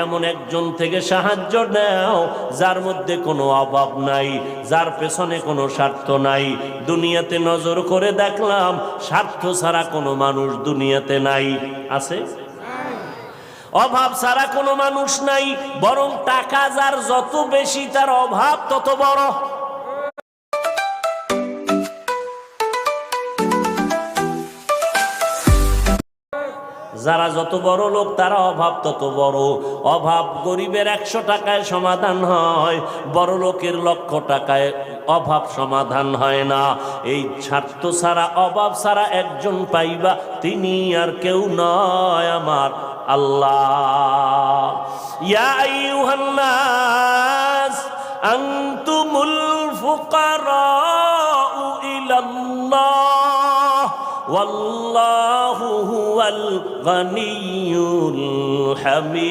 এমন একজন থেকে সাহায্য নাও যার মধ্যে কোনো অভাব নাই, যার পেছনে কোনো স্বার্থ নাই। দুনিয়াতে নজর করে দেখলাম স্বার্থ ছাড়া কোনো মানুষ দুনিয়াতে নাই। আছে? অভাব ছাড়া কোনো মানুষ নাই, বরং টাকা যার যত বেশি তার অভাব তত বড়। যারা যত বড় লোক তারা অভাব তত বড়। অভাব গরিবের 100 টাকায় সমাধান হয়, বড় লোকের 1,00,000 টাকায় অভাব সমাধান হয় না। এই স্বার্থ ছাড়া অভাব ছাড়া একজন পাইবা, তিনি আর কেউ নয়, আমার আল্লাহ। ইয়া আইয়ুহান নাস আনতুমুল ফুকারাউ ইলাল্লাহ ওয়াল্লাহু হুয়াল গনিয়্যুল হামিদ।